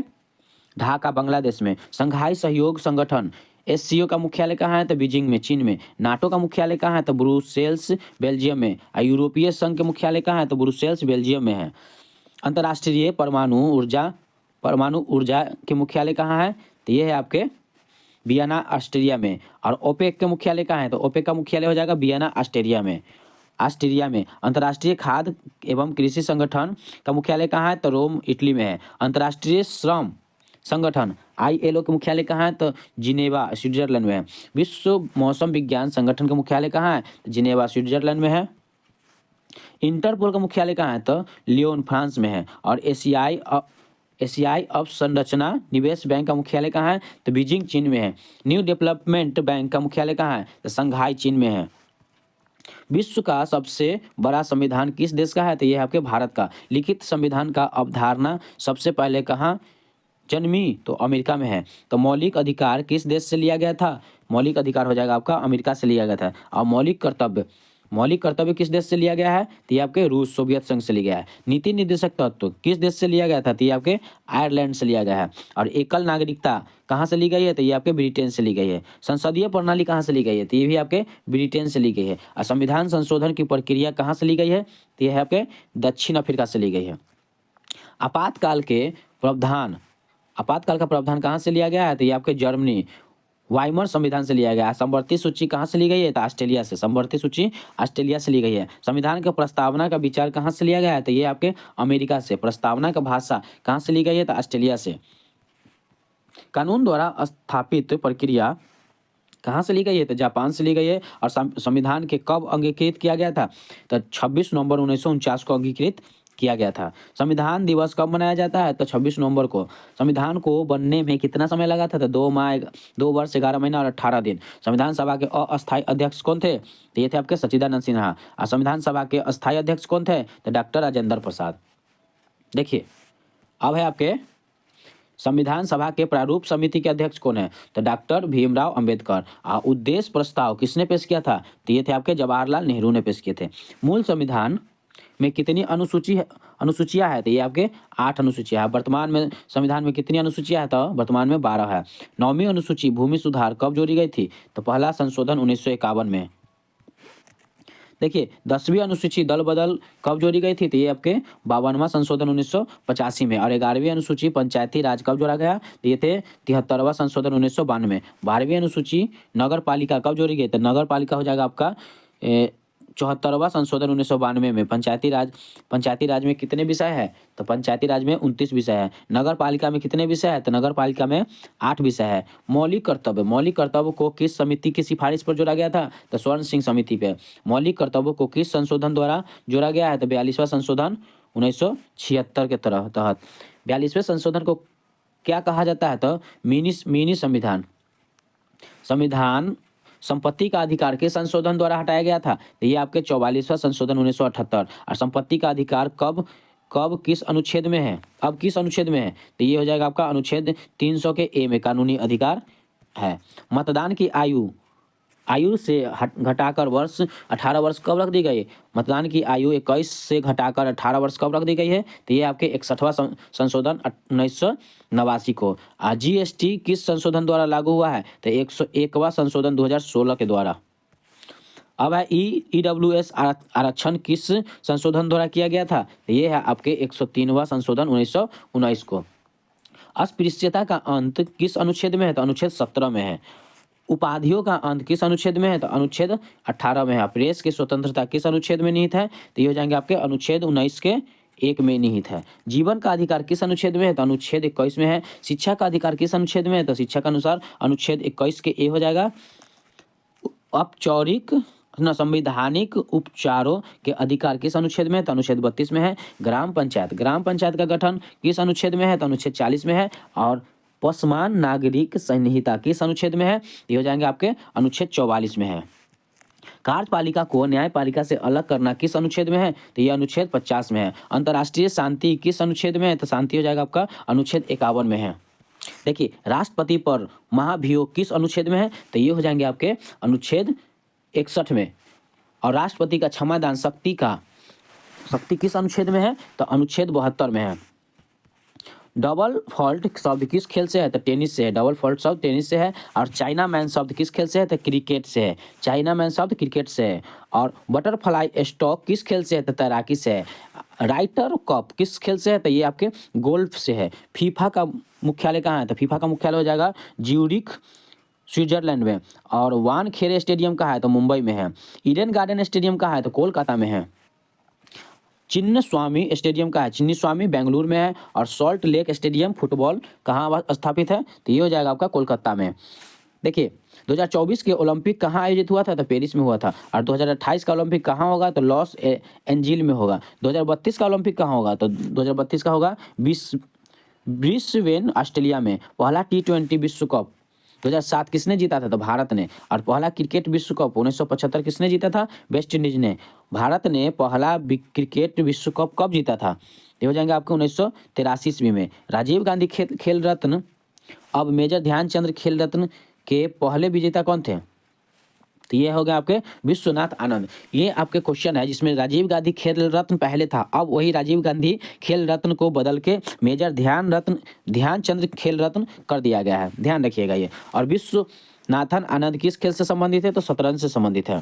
ढाका बांग्लादेश में। संघाई सहयोग संगठन SCO का मुख्यालय कहाँ है? तो बीजिंग में, चीन में। नाटो का मुख्यालय कहाँ है? तो ब्रुसेल्स बेल्जियम में। और यूरोपीय संघ के मुख्यालय कहाँ है? तो ब्रुसेल्स बेल्जियम में है। अंतर्राष्ट्रीय परमाणु ऊर्जा के मुख्यालय कहाँ है? तो ये है आपके वियना ऑस्ट्रिया में। और ओपेक के मुख्यालय कहाँ है? तो ओपेक का मुख्यालय हो जाएगा वियना ऑस्ट्रिया में। ऑस्ट्रिया में। अंतर्राष्ट्रीय खाद्य एवं कृषि संगठन का मुख्यालय कहाँ है? तो रोम इटली में है। अंतर्राष्ट्रीय श्रम संगठन ILO के मुख्यालय कहाँ है? तो जिनेवा स्विट्जरलैंड में है। विश्व मौसम विज्ञान संगठन का मुख्यालय कहाँ है? तो जिनेवा स्विट्जरलैंड में है। इंटरपोल का मुख्यालय कहाँ है? तो लियोन फ्रांस में है। और एशियाई अवसंरचना निवेश बैंक का मुख्यालय कहाँ है? तो बीजिंग चीन में है। न्यू डेवलपमेंट बैंक का मुख्यालय कहाँ है? तो शंघाई चीन में है। विश्व का सबसे बड़ा संविधान किस देश का है? तो ये है आपके भारत का। लिखित संविधान का अवधारणा सबसे पहले कहाँ जन्मी? तो अमेरिका में है। तो मौलिक अधिकार किस देश से लिया गया था? मौलिक अधिकार हो जाएगा आपका अमेरिका से लिया गया था। और मौलिक कर्तव्य किस देश से लिया गया है? तो ये आपके रूस सोवियत संघ से लिया गया है। नीति निर्देशक तत्व किस देश से लिया गया था? तो ये आपके आयरलैंड से लिया गया है। और एकल नागरिकता कहाँ से ली गई है? तो ये आपके ब्रिटेन से ली गई है। संसदीय प्रणाली कहाँ से ली गई है? तो ये भी आपके ब्रिटेन से ली गई है। और संविधान संशोधन की प्रक्रिया कहाँ से ली गई है? तो ये है आपके दक्षिण अफ्रीका से ली गई है। आपातकाल का प्रावधान कहाँ से लिया गया है? तो ये आपके जर्मनी वाइमर संविधान से लिया गया है। समवर्ती सूची कहाँ से ली गई है? तो ऑस्ट्रेलिया से। समवर्ती सूची ऑस्ट्रेलिया से ली गई है। संविधान के प्रस्तावना का विचार कहाँ से लिया गया है? तो ये आपके अमेरिका से। प्रस्तावना का भाषा कहाँ से ली गई है? तो ऑस्ट्रेलिया से। कानून द्वारा स्थापित प्रक्रिया कहाँ से ली गई है? तो जापान से ली गई है। और संविधान के कब अंगीकृत किया गया था? तो 26 नवंबर 1949 को अंगीकृत किया गया था। संविधान दिवस कब मनाया जाता है? तो 26 नवंबर को। संविधान को बनने में कितना समय लगा था? तो 2 वर्ष 11 महीना और 18 दिन। संविधान सभा के अस्थायी अध्यक्ष कौन थे? तो ये थे आपके सच्चिदानंद सिन्हा। और संविधान सभा के अस्थायी अध्यक्ष कौन थे? तो डॉक्टर राजेंद्र प्रसाद। देखिए अब है आपके संविधान सभा के प्रारूप समिति के अध्यक्ष कौन है? तो डॉक्टर भीमराव अंबेडकर। उद्देश्य प्रस्ताव किसने पेश किया था? तो ये थे आपके जवाहरलाल नेहरू ने पेश किए थे। मूल संविधान में कितनी अनुसूचियां है? तो ये आपके 8 अनुसूचियां है। वर्तमान में संविधान में कितनी अनुसूचियां है? तो वर्तमान में 12 है। 9वीं अनुसूची भूमि सुधार कब जोड़ी गई थी? तो पहला संशोधन 1951 में। देखिए 10वीं अनुसूची दल बदल कब जोड़ी गई थी? तो ये आपके 52वां संशोधन 1985 में। और 11वीं अनुसूची पंचायती राज कब जोड़ा गया? तो ये थे 73वां संशोधन 1992 में। 12वीं अनुसूची नगर पालिका कब जोड़ी गई? तो नगर पालिका हो जाएगा आपका 74वां संशोधन 1992 में। पंचायती राज में कितने विषय है? तो पंचायती राज में 29 विषय है। नगर पालिका में कितने विषय है? तो नगर पालिका में 8 विषय है। मौलिक कर्तव्य को किस समिति की सिफारिश पर जोड़ा गया था? तो स्वर्ण सिंह समिति पे। मौलिक कर्तव्यों को किस संशोधन द्वारा जोड़ा गया है? तो 42वां संशोधन 1976 के तहत। 42वें संशोधन को क्या कहा जाता है? तो मिनी संविधान संपत्ति का अधिकार के संशोधन द्वारा हटाया गया था। तो ये आपके 44वां संशोधन 1978। और संपत्ति का अधिकार कब किस अनुच्छेद में है? अब किस अनुच्छेद में है? तो ये हो जाएगा आपका अनुच्छेद 300 के ए में कानूनी अधिकार है। मतदान की आयु से घटाकर 18 वर्ष कब रख दी गई? मतदान की आयु 21 से घटाकर 18 वर्ष कब रख दी गई है? तो ये आपके 61वां संशोधन 1989 को। GST किस संशोधन द्वारा लागू हुआ है? तो 101वां संशोधन 2016 के द्वारा। अब है EWS आरक्षण किस संशोधन द्वारा किया गया था? तो ये है आपके 103वां संशोधन 1919 को। अस्पृश्यता का अंत किस अनुच्छेद में है? तो अनुच्छेद 17 में है। उपाधियों का अंत किस अनुच्छेद में है? तो अनुच्छेद 18 में है। प्रेस की स्वतंत्रता किस अनुच्छेद में निहित है? तो ये हो जाएंगे आपके अनुच्छेद 19 के 1 में निहित है। जीवन का अधिकार किस अनुच्छेद में है? तो अनुच्छेद 21 में है। शिक्षा का अधिकार किस अनुच्छेद में है? तो शिक्षा के अनुसार अनुच्छेद 21 के ए हो जाएगा। संवैधानिक उपचारों के अधिकार किस अनुच्छेद में है? तो अनुच्छेद 32 में है। ग्राम पंचायत का गठन किस अनुच्छेद में है? तो अनुच्छेद 40 में है। और पसमान नागरिक संहिता किस अनुच्छेद में है? ये हो जाएंगे आपके अनुच्छेद 44 में है। कार्यपालिका को न्यायपालिका से अलग करना किस अनुच्छेद में है? तो ये अनुच्छेद 50 में है। अंतर्राष्ट्रीय शांति किस अनुच्छेद में है? तो शांति हो जाएगा आपका अनुच्छेद 51 में है। देखिए राष्ट्रपति पर महाभियोग किस अनुच्छेद में है? तो ये हो जाएंगे आपके अनुच्छेद 61 में। और राष्ट्रपति का क्षमादान शक्ति किस अनुच्छेद में है? तो अनुच्छेद 72 में है। डबल फॉल्ट शब्द किस खेल से है? तो टेनिस से है। डबल फॉल्ट शब्द टेनिस से है। और चाइना मैन शब्द किस खेल से है? तो क्रिकेट से है। चाइना मैन शब्द क्रिकेट से है। और बटरफ्लाई स्टॉक किस खेल से है? तो तैराकी से है। राइटर कप किस खेल से है? तो ये आपके गोल्फ से है। फीफा का मुख्यालय कहाँ है? तो फीफा का मुख्यालय हो जाएगा ज्यूरिख स्विट्जरलैंड में। और वानखेड़े स्टेडियम कहाँ है? तो मुंबई में है। ईडन गार्डन स्टेडियम कहाँ है? तो कोलकाता में है। चिन्नस्वामी स्टेडियम का है? चिन्नस्वामी बेंगलुरु में है। और सॉल्ट लेक स्टेडियम फुटबॉल कहाँ स्थापित है? तो ये हो जाएगा आपका कोलकाता में। देखिए 2024 के ओलंपिक कहाँ आयोजित हुआ था? तो पेरिस में हुआ था। और 2028 का ओलंपिक कहाँ होगा? तो लॉस एंजिल में होगा। 2032 का ओलंपिक कहाँ होगा? तो 2032 का होगा ब्रिस्बेन ऑस्ट्रेलिया में। पहला T20 विश्व कप 2007 किसने जीता था? तो भारत ने। और पहला क्रिकेट विश्व कप 1975 किसने जीता था? वेस्ट इंडीज ने। भारत ने पहला क्रिकेट विश्व कप कब जीता था? ये हो जाएंगे आपके 1983 ईस्वी में। राजीव गांधी खेल रत्न अब मेजर ध्यानचंद खेल रत्न के पहले विजेता कौन थे? तो ये हो गया आपके विश्वनाथ आनंद। ये आपके क्वेश्चन है जिसमें राजीव गांधी खेल रत्न पहले था, अब वही राजीव गांधी खेल रत्न को बदल के मेजर ध्यानचंद खेल रत्न कर दिया गया है, ध्यान रखिएगा ये। और विश्वनाथन आनंद किस खेल से संबंधित है? तो शतरंज से संबंधित है।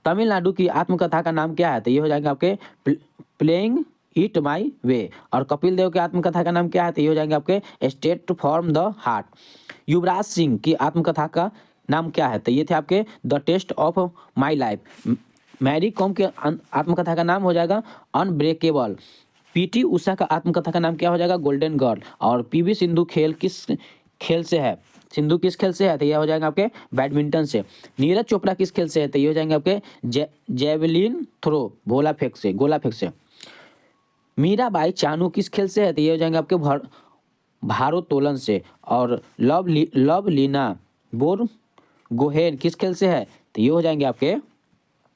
तमिलनाडु की आत्मकथा का नाम क्या है? तो ये हो जाएगा आपके प्लेइंग इट माई वे। और कपिल देव की आत्मकथा का नाम क्या है? तो ये हो जाएंगे आपके state from the heart. Yuvraj Singh की आत्मकथा का नाम क्या है? तो ये थे आपके the test of my life. Mary Kom के आत्मकथा का नाम हो जाएगा अनब्रेकेबल। पीटी उषा का आत्मकथा का नाम क्या हो जाएगा? Golden girl. और पीवी सिंधु किस खेल से है? सिंधु किस खेल से है? तो यह हो जाएगा आपके बैडमिंटन से। नीरज चोपड़ा किस खेल से है? तो ये हो जाएंगे आपके जेवलिन थ्रो, गोला फेंक से। मीराबाई चानू किस खेल से है? तो ये हो जाएंगे आपके भारोत्तोलन से। और लवलीना बोर गोहेन किस खेल से है? तो ये हो जाएंगे आपके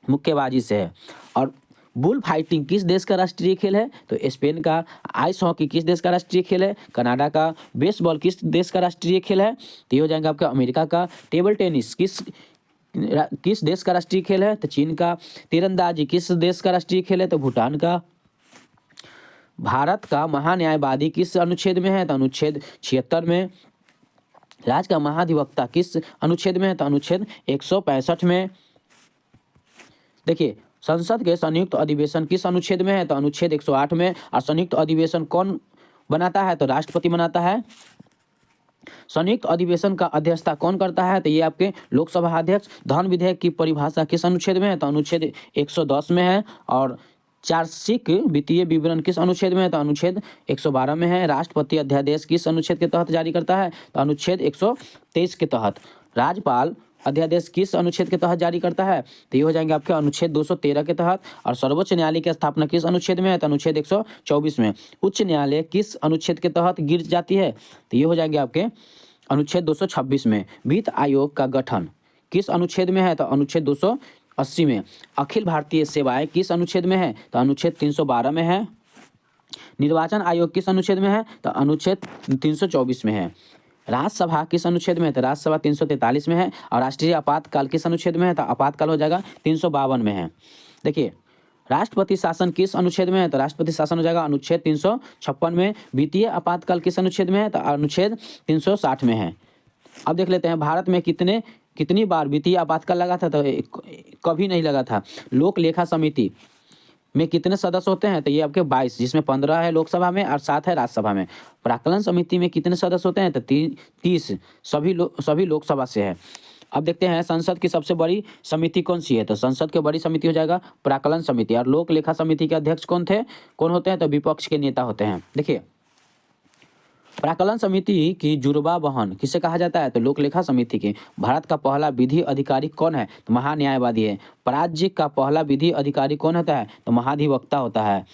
मुक्केबाजी से है। और बुल फाइटिंग किस देश का राष्ट्रीय खेल है? तो स्पेन का। आइस हॉकी किस देश का राष्ट्रीय खेल है? कनाडा का। बेसबॉल किस देश का राष्ट्रीय खेल है? तो ये हो जाएंगे आपका अमेरिका का। टेबल टेनिस किस देश का राष्ट्रीय खेल है? तो चीन का। तीरंदाजी किस देश का राष्ट्रीय खेल है? तो भूटान का। भारत का महान्यायवादी किस अनुच्छेद में है? तो अनुच्छेद 76 में। राज्य का महाधिवक्ता किस अनुच्छेद में है? तो अनुच्छेद 165 में। देखिए संसद के संयुक्त अधिवेशन किस अनुच्छेद में है? तो अनुच्छेद 108 में। और संयुक्त अधिवेशन कौन बनाता है? तो राष्ट्रपति बनाता है। संयुक्त अधिवेशन का अध्यक्षता कौन करता है? तो ये आपके लोकसभा अध्यक्ष। धन विधेयक की परिभाषा किस अनुच्छेद में है? तो अनुच्छेद 110 में है। और चार्षिक वित्तीय विवरण किस अनुच्छेद में है? तो अनुच्छेद 112 में है। राष्ट्रपति अध्यादेश किस अनुच्छेद के तहत जारी करता है? तो अनुच्छेद 123 के तहत। राज्यपाल अध्यादेश किस अनुच्छेद के तहत जारी करता है? तो ये हो जाएंगे आपके अनुच्छेद 213 के तहत। और सर्वोच्च न्यायालय की स्थापना किस अनुच्छेद में है? तो अनुच्छेद 124 में। उच्च न्यायालय किस अनुच्छेद के तहत गिर जाती है? तो ये हो जाएंगे आपके अनुच्छेद 226 में। वित्त आयोग का गठन किस अनुच्छेद में है? तो अनुच्छेद 280 में। अखिल भारतीय सेवाएं किस अनुच्छेद में है? तो अनुच्छेद 312 में है। निर्वाचन आयोग किस अनुच्छेद में है? तो अनुच्छेद 324 में है। राज्यसभा किस अनुच्छेद में है? तो राज्यसभा 343 में है। और राष्ट्रीय आपातकाल किस अनुच्छेद में है? तो आपातकाल हो जाएगा 352 में है। देखिए राष्ट्रपति शासन किस अनुच्छेद में है? तो राष्ट्रपति शासन हो जाएगा अनुच्छेद 356 में। वित्तीय आपातकाल किस अनुच्छेद में है? तो अनुच्छेद 360 में है। अब देख लेते हैं भारत में कितनी बार वित्तीय आपातकाल लगा था? तो कभी नहीं लगा था। लोक लेखा समिति में कितने सदस्य होते हैं? तो ये आपके 22, जिसमें 15 है लोकसभा में और 7 है राज्यसभा में। प्राक्कलन समिति में कितने सदस्य होते हैं? तो 30, सभी लोकसभा से है। अब देखते हैं संसद की सबसे बड़ी समिति कौन सी है? तो संसद की बड़ी समिति हो जाएगा प्राक्कलन समिति। और लोक लेखा समिति के अध्यक्ष कौन होते हैं? तो विपक्ष के नेता होते हैं। देखिए प्राक्कलन समिति की जुड़वा बहन किसे कहा जाता है? तो लोक लेखा समिति के। भारत का पहला विधि अधिकारी कौन है? तो महान्यायवादी है। राज्य का पहला विधि अधिकारी कौन होता है? तो महाधिवक्ता होता है।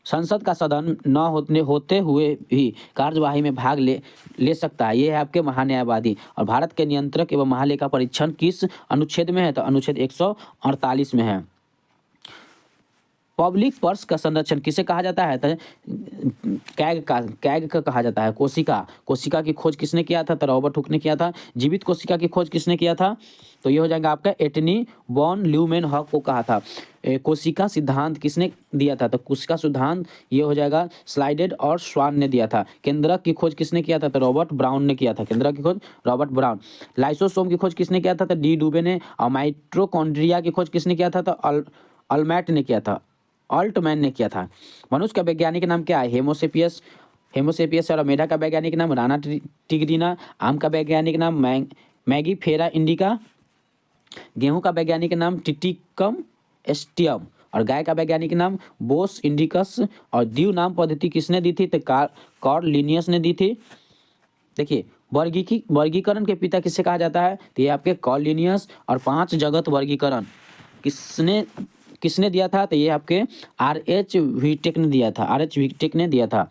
संसद का सदन न होते हुए भी कार्यवाही में भाग ले सकता है, ये है आपके महान्यायवादी। और भारत के नियंत्रक एवं महालेखा परीक्षण किस अनुच्छेद में है? तो अनुच्छेद 148 में है। पब्लिक पर्स का संरक्षण किसे कहा जाता है? तो कैग का कहा जाता है। कोशिका की खोज किसने किया था? तो रॉबर्ट हुक ने किया था। जीवित कोशिका की खोज किसने किया था? तो ये हो जाएगा आपका एटनी वॉन ल्यूमेनहॉक को कहा था। कोशिका सिद्धांत किसने दिया था? तो कोशिका सिद्धांत ये हो जाएगा स्लाइडेड और स्वान ने दिया था। केंद्रक की खोज किसने किया था? तो रॉबर्ट ब्राउन ने किया था। केंद्रक की खोज रॉबर्ट ब्राउन। लाइसोसोम की खोज किसने किया था? तो डी डुबे ने। और माइटोकॉन्ड्रिया की खोज किसने किया था? तो अल्टमैन ने किया था। मनुष्य का वैज्ञानिक नाम क्या है? होमो सेपियस। हेमोसेपियस सेरामेडा का वैज्ञानिक नाम राना टिग्रिना, आम का वैज्ञानिक नाम मैगी फेरा इंडिका, गेहूं का वैज्ञानिक नाम टिटिकम एस्टियम और गाय का वैज्ञानिक नाम बोस इंडिकस। और द्विव नाम पद्धति किसने दी थी? तो कार्ल लिनियस ने दी थी। देखिए वर्गीकरण के पिता किसे कहा जाता है? तो ये आपके कार्ल लिनियस। और 5 जगत वर्गीकरण किसने किसने दिया था? तो ये आपके RH व्हिटेक ने दिया था। RH व्हिटेक ने दिया था।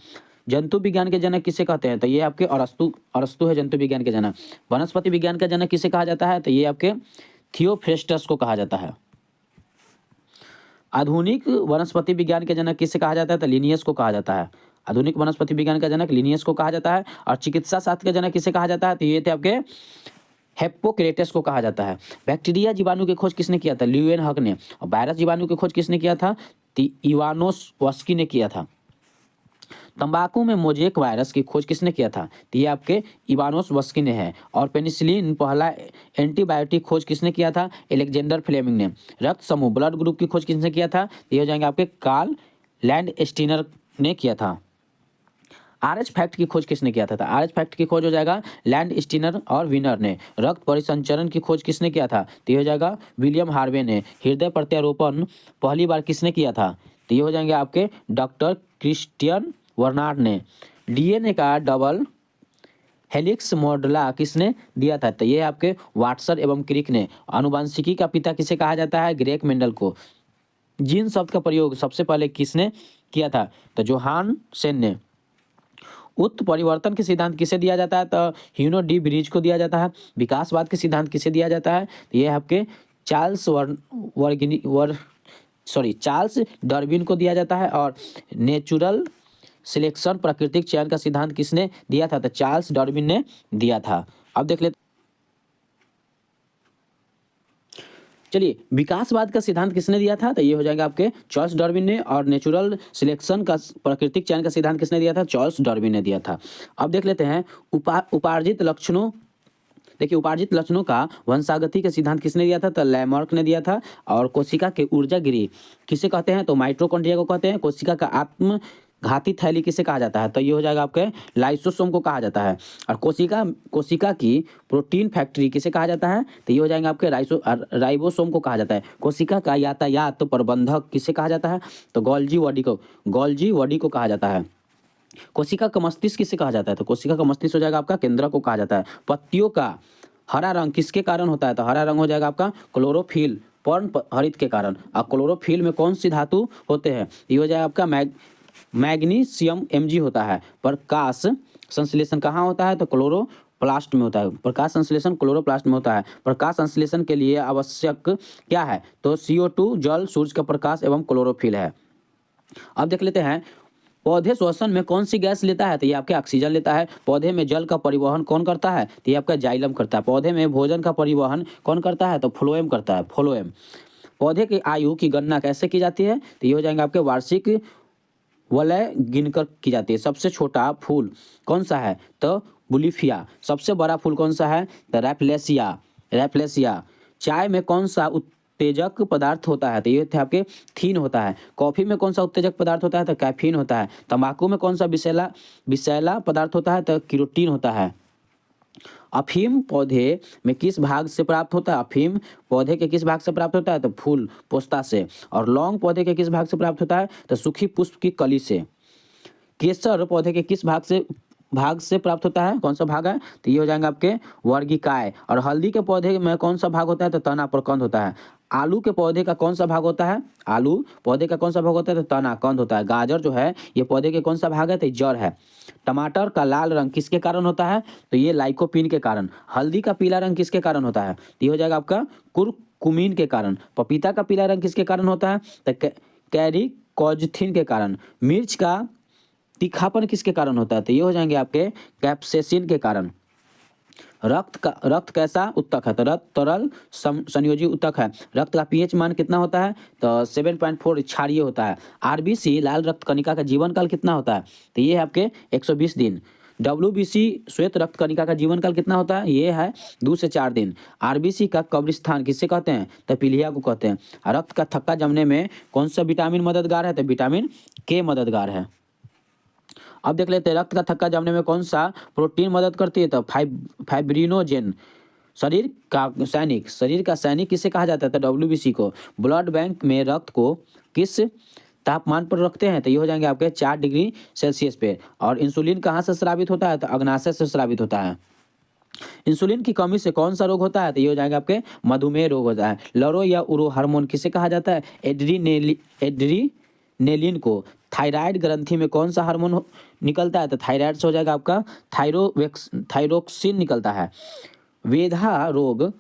जंतु विज्ञान के जनक किसे कहते हैं? तो ये आपके अरस्तु है जंतु विज्ञान के जनक। वनस्पति विज्ञान का जनक किसे कहा जाता है? तो ये आपके थियोफ्रेस्टस को कहा जाता है। आधुनिक वनस्पति विज्ञान के जनक किसे कहा जाता है? तो लिनियस को कहा जाता है। आधुनिक वनस्पति विज्ञान का जनक लिनियस को कहा जाता है। और चिकित्सा शास्त्र का जनक किसे कहा जाता है? तो ये थे आपके हिप्पोक्रेटस को कहा जाता है। बैक्टीरिया जीवाणु की खोज किसने किया था? ल्यूएनहक ने। और वायरस जीवाणु की खोज किसने किया था? तो इवानोव्स्की ने किया था। तंबाकू में मोजेक वायरस की खोज किसने किया था? तो ये आपके इवानोव्स्की ने है। और पेनिसिलिन पहला एंटीबायोटिक खोज किसने किया था? अलेक्जेंडर फ्लेमिंग ने। रक्त समूह ब्लड ग्रुप की खोज किसने किया था? तो ये हो जाएंगे आपके कार्ल लैंडस्टीनर ने किया था। RH फैक्ट की खोज किसने किया था? तो RH फैक्ट की खोज हो जाएगा लैंडस्टीनर और विनर ने। रक्त परिसंचरण की खोज किसने किया था? तो ये हो जाएगा विलियम हार्वे ने। हृदय प्रत्यारोपण पहली बार किसने किया था? तो ये हो जाएंगे आपके डॉक्टर क्रिस्टियन वर्नार्ड ने। DNA का डबल हेलिक्स मॉडला किसने दिया था? तो ये आपके वाटसन एवं क्रिक ने। आनुवंशिकी का पिता किसे कहा जाता है? ग्रेग मेंडल को। जीन शब्द का प्रयोग सबसे पहले किसने किया था? तो जोहान सेन ने। उत्परिवर्तन के सिद्धांत किसे दिया जाता है? तो ह्यूनो डी ब्रिज को दिया जाता है। विकासवाद के सिद्धांत किसे दिया जाता है? तो ये आपके चार्ल्स डार्विन को दिया जाता है। और नेचुरल सिलेक्शन प्राकृतिक चयन का सिद्धांत किसने दिया था? तो चार्ल्स डार्विन ने दिया था। अब देख लेते, चलिए विकासवाद का सिद्धांत किसने दिया था? तो ये हो जाएगा आपके चार्ल्स डार्विन ने। और नेचुरल सिलेक्शन का प्राकृतिक चयन का सिद्धांत किसने दिया था? चार्ल्स डार्विन ने दिया था। अब देख लेते हैं उपार्जित लक्षणों। देखिए उपार्जित लक्षणों का वंशागति का सिद्धांत किसने दिया था? तो लैमार्क ने दिया था। और कोशिका के ऊर्जा गिरी किसे कहते हैं? तो माइटोकॉन्ड्रिया को कहते हैं। कोशिका का आत्मघाती थैली किसे कहा जाता है? तो ये हो जाएगा आपके लाइसोसोम को कहा जाता है। और कोशिका की प्रोटीन फैक्ट्री किसे कहा जाता है? तो ये हो जाएंगे आपके राइबोसोम को कहा जाता है। कोशिका का यातायात प्रबंधक किसे कहा जाता है? तो गोल्गी बॉडी को कहा जाता है। कोशिका का मस्तिष्क किसे कहा जाता है? तो कोशिका का मस्तिष्क हो जाएगा आपका केंद्रक को कहा जाता है। पत्तियों का हरा रंग किसके कारण होता है? तो हरा रंग हो जाएगा आपका क्लोरोफिल पर्ण हरित के कारण। और क्लोरोफिल में कौन सी धातु होते हैं? ये हो जाएगा आपका मैग्नीशियम Mg होता है। प्रकाश संश्लेषण कहाँ होता है? तो क्लोरोप्लास्ट में होता है। प्रकाश संश्लेषण क्लोरोप्लास्ट में होता है। प्रकाश संश्लेषण के लिए आवश्यक क्या है? तो CO2 जल, सूर्य का प्रकाश एवं क्लोरोफिल है। अब देख लेते हैं पौधे श्वसन में कौन सी गैस लेता है? तो ये आपके ऑक्सीजन लेता है। पौधे में जल का परिवहन कौन करता है? तो ये आपका जाइलम करता है। पौधे में भोजन का परिवहन कौन करता है? तो फ्लोएम करता है, फ्लोएम। पौधे की आयु की गणना कैसे की जाती है? तो ये हो जाएंगे आपके वार्षिक वलय गिनकर की जाती है। सबसे छोटा फूल कौन सा है? तो बुलिफिया। सबसे बड़ा फूल कौन सा है? तो रैप्लेसिया। चाय में कौन सा उत्तेजक पदार्थ होता है? तो ये थे आपके थीन होता है। कॉफी में कौन सा उत्तेजक पदार्थ होता है? तो कैफीन होता है। तंबाकू में कौन सा विषैला पदार्थ होता है? तो किरोटीन होता है। अफीम पौधे में किस भाग से प्राप्त होता है? अफीम पौधे के किस भाग से प्राप्त होता है? तो फूल पोस्ता से। और लौंग पौधे के किस भाग से प्राप्त होता है? तो सूखी पुष्प की कली से। केसर पौधे के किस भाग से प्राप्त होता है? कौन सा भाग है? तो ये हो जाएंगे आपके वर्गिकाय। और हल्दी के पौधे में कौन सा भाग होता है? तो तना प्रकंद होता है। आलू के पौधे का कौन सा भाग होता है? आलू पौधे का कौन सा भाग होता है? तो तना कंद होता है। गाजर जो है ये पौधे के कौन सा भाग है? तो जड़ है। टमाटर का लाल रंग किसके कारण होता है? तो ये लाइकोपीन के कारण। हल्दी का पीला रंग किसके कारण होता है? तो ये हो जाएगा आपका कुरकुमीन के कारण। पपीता का पीला रंग किसके कारण होता है? तो कैरिकोज्थिन के कारण। मिर्च का तीखापन किसके कारण होता है? तो ये हो जाएंगे आपके कैप्सेसिन के कारण। रक्त कैसा उत्तक है? तो रक्त तरल संयोजी उत्तक है। रक्त का pH मान कितना होता है? तो 7.4 क्षारीय होता है। RBC लाल रक्त कणिका का जीवन काल कितना होता है? तो ये है आपके 120 दिन। WBC श्वेत रक्त कणिका का जीवन काल कितना होता है? ये है 2 से 4 दिन। RBC का कब्रिस्तान किसे कहते हैं? तो पीलिया को कहते हैं। रक्त का थक्का जमने में कौन सा विटामिन मददगार है? तो विटामिन K मददगार है। अब देख लेते हैं रक्त का थक्का जमने में कौन सा प्रोटीन मदद करती है, तो फाइब्रिनोजेन। शरीर का सैनिक किसे कहा जाता है, तो WBC को। ब्लड बैंक में रक्त को किस तापमान पर रखते हैं, तो ये हो जाएंगे आपके 4 डिग्री सेल्सियस पे। और इंसुलिन कहाँ से स्रावित होता है, तो अग्नाशय से स्रावित होता है। इंसुलिन की कमी से कौन सा रोग होता है, तो ये हो जाएगा आपके मधुमेह रोग होता है। लरो या उरो हार्मोन किसे कहा जाता है, एड्रीनेलिन को। थायराइड ग्रंथि में कौन सा हार्मोन निकलता है, तो थायराइड से हो जाएगा आपका थायरोक्सिन निकलता है। वेधा रोग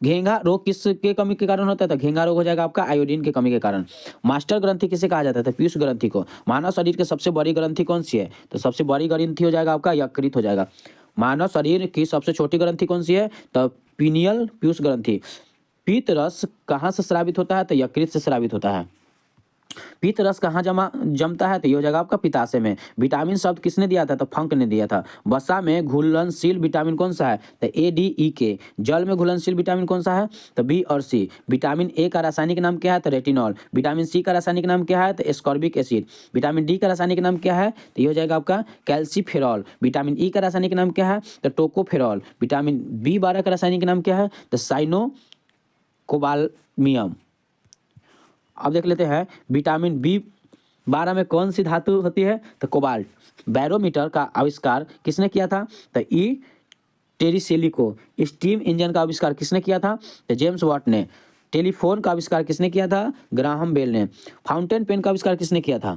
घेंघा रोग किसके कमी के कारण होता है, तो घेंघा रोग हो जाएगा आपका आयोडीन की कमी के कारण। मास्टर ग्रंथि किसे कहा जाता है, तो पीयूष ग्रंथि को। मानव शरीर की सबसे बड़ी ग्रंथि कौन सी है, तो सबसे बड़ी ग्रंथि हो जाएगा आपका यकृत हो जाएगा। मानव शरीर की सबसे छोटी ग्रंथि कौन सी है, तो पीनियल पीयूष ग्रंथि। पीत रस कहाँ से स्रावित होता है, तो यकृत से स्रावित होता है। पित्त रस कहाँ जमता है, तो ये हो जाएगा आपका पित्ताशय में। विटामिन शब्द किसने दिया था, तो फंक ने दिया था। वसा में घुलनशील विटामिन कौन सा है, तो ADE। जल में घुलनशील विटामिन कौन सा है, तो B और C। विटामिन A का रासायनिक नाम क्या है, तो रेटिनॉल। विटामिन C का रासायनिक नाम क्या है, तो एस्कॉर्बिक एसिड। विटामिन D का रासायनिक नाम क्या है, तो ये हो जाएगा आपका कैल्सीफेरॉल। विटामिन E का रासायनिक नाम क्या है, तो टोकोफेरॉल। विटामिन B12 का रासायनिक नाम क्या है, तो साइनोकोबाल्मियम। अब देख लेते हैं विटामिन B12 में कौन सी धातु होती है, तो कोबाल्ट। बैरोमीटर का आविष्कार किसने किया था, तो टेरिसेली को। स्टीम इंजन का आविष्कार किसने किया था, तो जेम्स वाट ने। टेलीफोन का आविष्कार किसने किया था, ग्राहम बेल ने। फाउंटेन पेन का आविष्कार किसने किया था,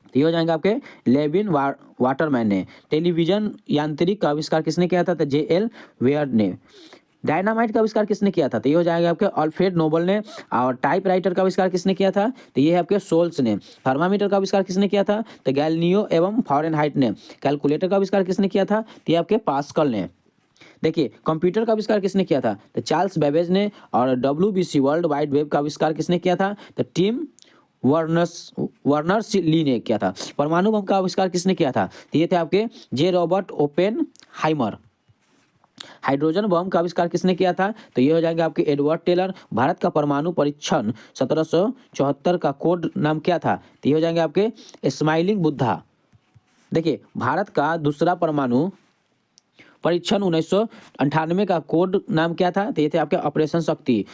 तो ये हो जाएंगे आपके लेविन वाटरमैन ने। टेलीविजन यांत्रिक का आविष्कार किसने किया था, तो JL वेयर ने। डायनामाइट का आविष्कार किसने किया था, तो ये हो जाएगा आपके अल्फ्रेड नोबल ने। और टाइपराइटर का आविष्कार किसने किया था, तो ये है आपके सोल्स ने। थर्मामीटर का आविष्कार किसने किया था, तो गैलीलियो एवं फारेनहाइट ने। कैलकुलेटर का आविष्कार किसने किया था, तो ये आपके पास्कल ने। देखिए कंप्यूटर का आविष्कार किसने किया था, तो चार्ल्स बेबेज ने। और WBC वर्ल्ड वाइड वेब का आविष्कार किसने किया था, तो टिम वर्नर्स ली ने किया था। परमाणु बम का आविष्कार किसने किया था, तो ये थे आपके J Robert Oppenheimer. Hydrogen bomb का आविष्कार किसने किया था, तो ये हो जाएंगे आपके एडवर्ड टेलर। भारत का परमाणु परीक्षण 1774 का कोड नाम क्या था, तो ये हो जाएंगे आपके स्माइलिंग बुद्धा। देखिए भारत का दूसरा परमाणु परीक्षण 1998 का कोड नाम क्या था, तो ये थे आपके ऑपरेशन शक्ति।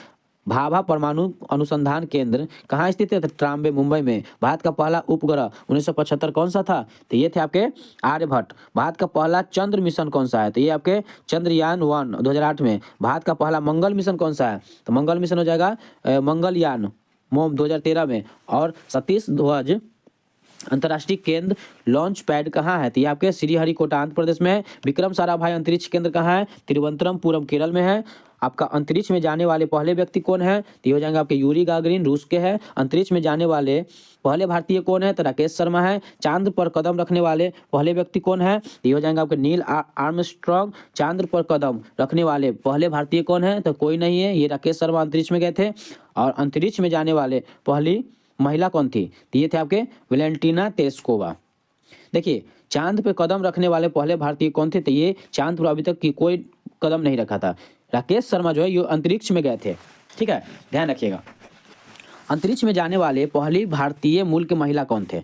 भाभा परमाणु अनुसंधान केंद्र कहाँ स्थित है, तो ट्राम्बे मुंबई में। भारत का पहला उपग्रह 1975 कौन सा था, तो ये थे आपके आर्यभट्ट। भारत का पहला चंद्र मिशन कौन सा है, तो ये आपके चंद्रयान-1 2008 में। भारत का पहला मंगल मिशन कौन सा है, तो मंगल मिशन हो जाएगा मंगलयान मोम 2013 में। और सतीश ध्वज अंतर्राष्ट्रीय केंद्र लॉन्च पैड कहाँ है, तो ये आपके श्रीहरिकोटा आंध्र प्रदेश में है। विक्रम साराभाई अंतरिक्ष केंद्र कहाँ है, तिरुवनंतपुरम केरल में है। आपका अंतरिक्ष में जाने वाले पहले व्यक्ति कौन है, तो ये हो जाएंगे आपके यूरी गागरिन रूस के हैं। अंतरिक्ष में जाने वाले पहले भारतीय कौन है, तो राकेश शर्मा है। चांद पर कदम रखने वाले पहले व्यक्ति कौन है, तो ये हो जाएंगे आपके नील आर्मस्ट्रॉन्ग। चांद पर कदम रखने वाले पहले भारतीय कौन है, तो कोई नहीं है, ये राकेश शर्मा अंतरिक्ष में गए थे। और अंतरिक्ष में जाने वाले पहली महिला कौन थी, तो ये थे आपके वेलेंटिना तेरेस्कोवा। देखिए चांद पे कदम रखने वाले पहले भारतीय कौन थे, तो ये चांद पर अभी तक की कोई कदम नहीं रखा था। राकेश शर्मा जो है ये अंतरिक्ष में गए थे, ठीक है, ध्यान रखिएगा। अंतरिक्ष में जाने वाले पहली भारतीय मूल के महिला कौन थे,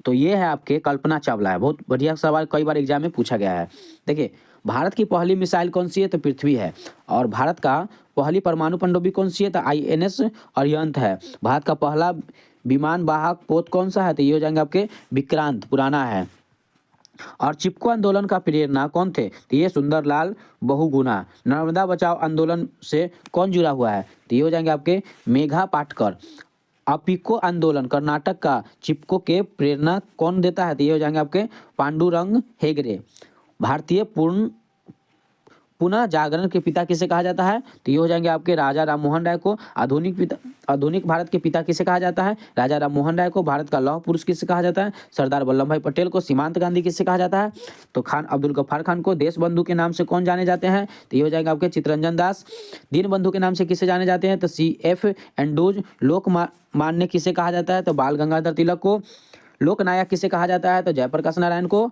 तो ये है आपके कल्पना चावला है। बहुत बढ़िया सवाल, कई बार एग्जाम में पूछा गया है। देखिए भारत की पहली मिसाइल कौन सी है, तो पृथ्वी है। और भारत का पहली परमाणु पनडुब्बी कौन सी है, तो INS अरिहंत है। भारत का पहला विमान वाहक पोत कौन सा है, तो ये हो जाएंगे आपके विक्रांत, पुराना है। और चिपको आंदोलन का प्रेरणा कौन थे, तो ये सुंदरलाल बहुगुणा। नर्मदा बचाओ आंदोलन से कौन जुड़ा हुआ है, तो ये हो जाएंगे आपके मेघा पाटकर। अपिको आंदोलन कर्नाटक का, चिपको के प्रेरणा कौन देता है, तो ये हो जाएंगे आपके पांडुरंग हेगड़े। भारतीय पुनः जागरण के पिता किसे कहा जाता है, तो ये हो जाएंगे आपके राजा राममोहन राय को। आधुनिक भारत के पिता किसे कहा जाता है, राजा राममोहन राय को। भारत का लौह पुरुष किसे कहा जाता है, सरदार वल्लभ भाई पटेल को। सीमांत गांधी किसे कहा जाता है, तो खान अब्दुल गफ्फार खान को। देश बंधु के नाम से कौन जाने जाते हैं, तो ये हो जाएगा आपके चित्तरंजन दास। दीन बंधु के नाम से किसे जाने जाते हैं, तो CF एंड्रूज। लोकमान्य किसे कहा जाता है, तो बाल गंगाधर तिलक को। लोकनायक किसे कहा जाता है, तो जयप्रकाश नारायण को।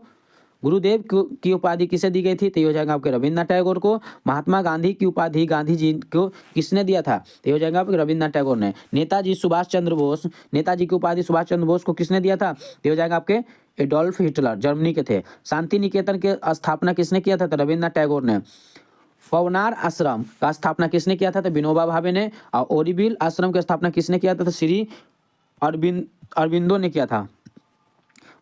गुरुदेव की उपाधि किसे दी गई थी, तो ये हो जाएगा आपके रविन्द्रनाथ टैगोर को। महात्मा गांधी की उपाधि गांधी जी को किसने दिया था, तो ये हो जाएगा आपके रविन्द्रनाथ टैगोर ने। नेताजी की उपाधि सुभाष चंद्र बोस को किसने दिया था, तो ये हो जाएगा आपके एडोल्फ हिटलर जर्मनी के थे। शांति निकेतन के स्थापना किसने किया था? तो रविन्द्रनाथ टैगोर ने। पवनार आश्रम का स्थापना किसने किया था? तो विनोबा भावे ने। और ओरोविल आश्रम की स्थापना किसने किया था? तो श्री अरबिंदो ने किया था।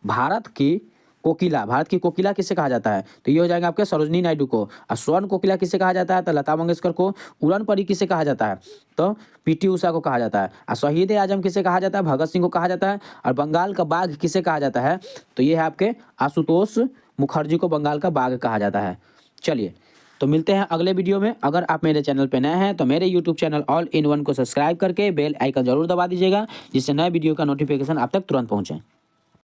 भारत की कोकिला किसे कहा जाता है? तो ये हो जाएगा आपके सरोजनी नायडू को। और स्वर्ण कोकिला किसे कहा जाता है? तो लता मंगेशकर को। उड़न परी किसे कहा जाता है? तो पीटी उषा को कहा जाता है। और शहीद आजम किसे कहा जाता है? भगत सिंह को कहा जाता है। और बंगाल का बाघ किसे कहा जाता है? तो ये है आपके आशुतोष मुखर्जी को बंगाल का बाघ कहा जाता है। चलिए, तो मिलते हैं अगले वीडियो में। अगर आप मेरे चैनल पे नए हैं तो मेरे YouTube channel all in one को सब्सक्राइब करके बेल आइकन जरूर दबा दीजिएगा, जिससे नए वीडियो का नोटिफिकेशन आप तक तुरंत पहुंचे।